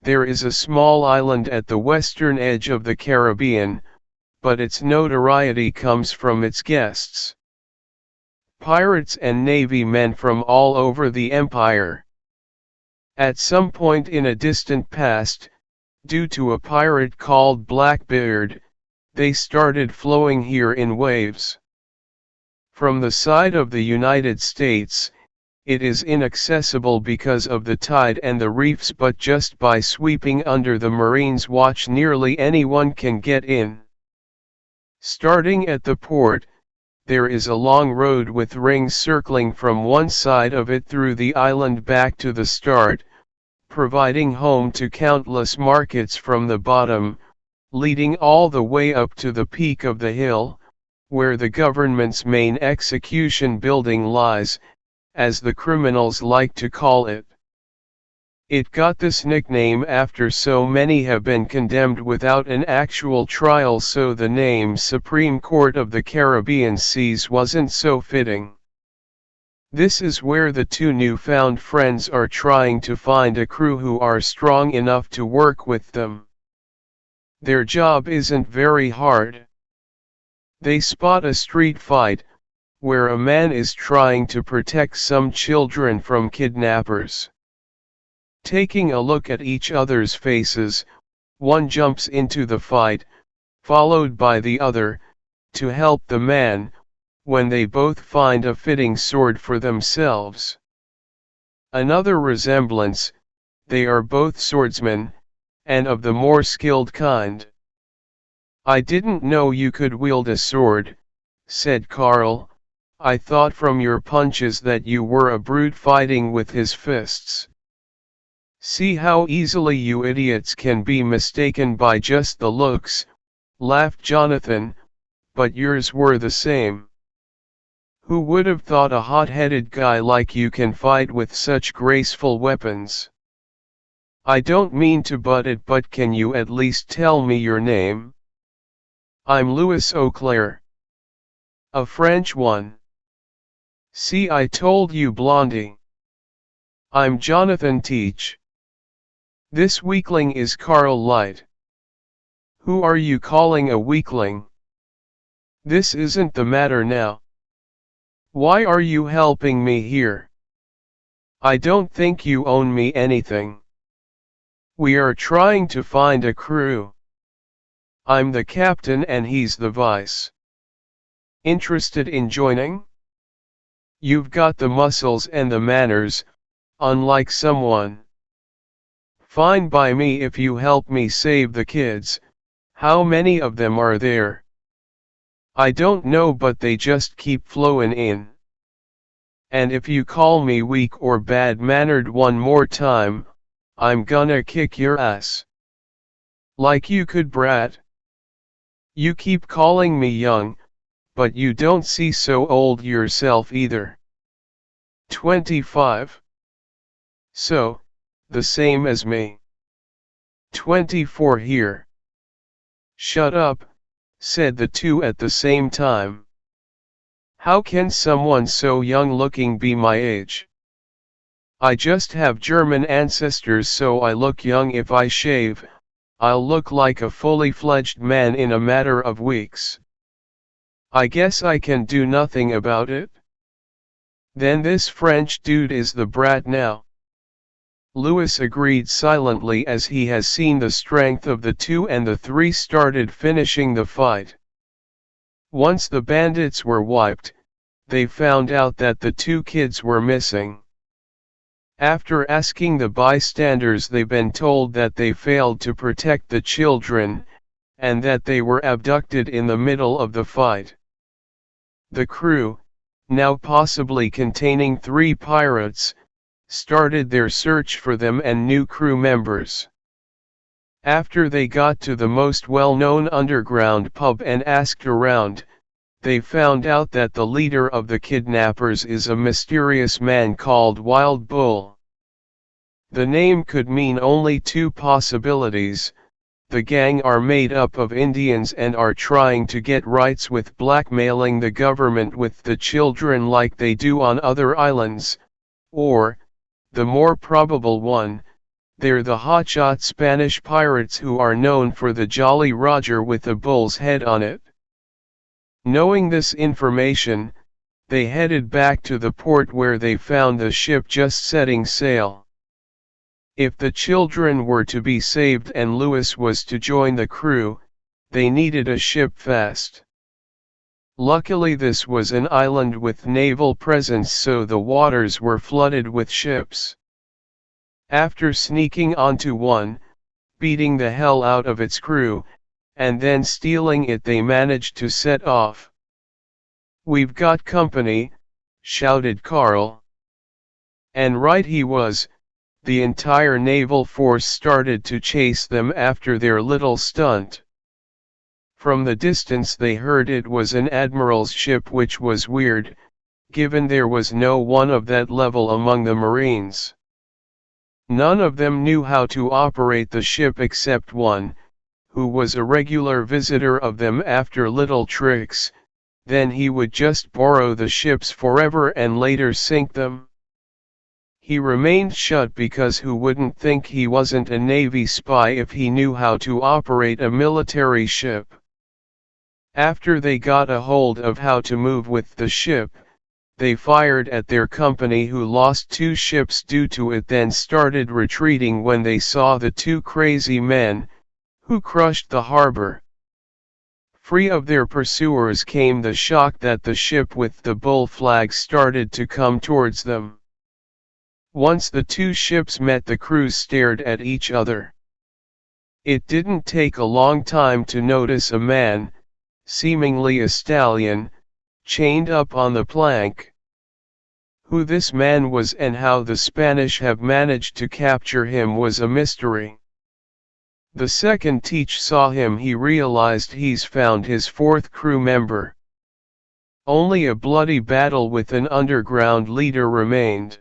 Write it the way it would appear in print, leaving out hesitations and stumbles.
There is a small island at the western edge of the Caribbean, but its notoriety comes from its guests. Pirates and navy men from all over the empire. At some point in a distant past, due to a pirate called Blackbeard, they started flowing here in waves. From the side of the United States, it is inaccessible because of the tide and the reefs, but just by sweeping under the Marines' watch nearly anyone can get in. Starting at the port, there is a long road with rings circling from one side of it through the island back to the start, providing home to countless markets from the bottom, leading all the way up to the peak of the hill, where the government's main execution building lies, as the criminals like to call it. It got this nickname after so many have been condemned without an actual trial, so the name Supreme Court of the Caribbean Seas wasn't so fitting. This is where the two newfound friends are trying to find a crew who are strong enough to work with them. Their job isn't very hard. They spot a street fight, where a man is trying to protect some children from kidnappers. Taking a look at each other's faces, one jumps into the fight, followed by the other, to help the man, when they both find a fitting sword for themselves. Another resemblance, they are both swordsmen, and of the more skilled kind. "I didn't know you could wield a sword," said Carl. "I thought from your punches that you were a brute fighting with his fists." "See how easily you idiots can be mistaken by just the looks," laughed Jonathan, "but yours were the same. Who would have thought a hot-headed guy like you can fight with such graceful weapons? I don't mean to butt it, but can you at least tell me your name?" "I'm Louis Auclair." "A French one. See, I told you, Blondie." "I'm Jonathan Teach. This weakling is Carl Light." "Who are you calling a weakling? This isn't the matter now. Why are you helping me here? I don't think you own me anything. We are trying to find a crew. I'm the captain and he's the vice. Interested in joining? You've got the muscles and the manners, unlike someone. Fine by me if you help me save the kids. How many of them are there?" "I don't know, but they just keep flowing in. And if you call me weak or bad-mannered one more time, I'm gonna kick your ass. Like you could, brat. You keep calling me young, but you don't see so old yourself either." 25. "So, the same as me." 24 here. "Shut up," said the two at the same time. "How can someone so young-looking be my age? I just have German ancestors, so I look young. If I shave, I'll look like a fully fledged man in a matter of weeks. I guess I can do nothing about it." "Then this French dude is the brat now." Louis agreed silently, as he has seen the strength of the two, and the three started finishing the fight. Once the bandits were wiped, they found out that the two kids were missing. After asking the bystanders, they've been told that they failed to protect the children, and that they were abducted in the middle of the fight. The crew, now possibly containing 3 pirates, started their search for them and new crew members. After they got to the most well-known underground pub and asked around, they found out that the leader of the kidnappers is a mysterious man called Wild Bull. The name could mean only 2 possibilities. The gang are made up of Indians and are trying to get rights with blackmailing the government with the children like they do on other islands, or, the more probable one, they're the hotshot Spanish pirates who are known for the Jolly Roger with a bull's head on it. Knowing this information, they headed back to the port where they found the ship just setting sail. If the children were to be saved and Lewis was to join the crew, they needed a ship fast. Luckily this was an island with naval presence, so the waters were flooded with ships. After sneaking onto one, beating the hell out of its crew, and then stealing it, they managed to set off. "We've got company," shouted Carl. And right he was. The entire naval force started to chase them after their little stunt. From the distance they heard it was an admiral's ship, which was weird, given there was no one of that level among the Marines. None of them knew how to operate the ship except one, who was a regular visitor of them after little tricks, then he would just borrow the ships forever and later sink them. He remained shut because who wouldn't think he wasn't a Navy spy if he knew how to operate a military ship? After they got a hold of how to move with the ship, they fired at their company, who lost 2 ships due to it, then started retreating when they saw the 2 crazy men, who crushed the harbor. Free of their pursuers came the shock that the ship with the bull flag started to come towards them. Once the 2 ships met, the crews stared at each other. It didn't take a long time to notice a man, seemingly a stallion, chained up on the plank. Who this man was and how the Spanish have managed to capture him was a mystery. The second Teach saw him, he realized he's found his 4th crew member. Only a bloody battle with an underground leader remained.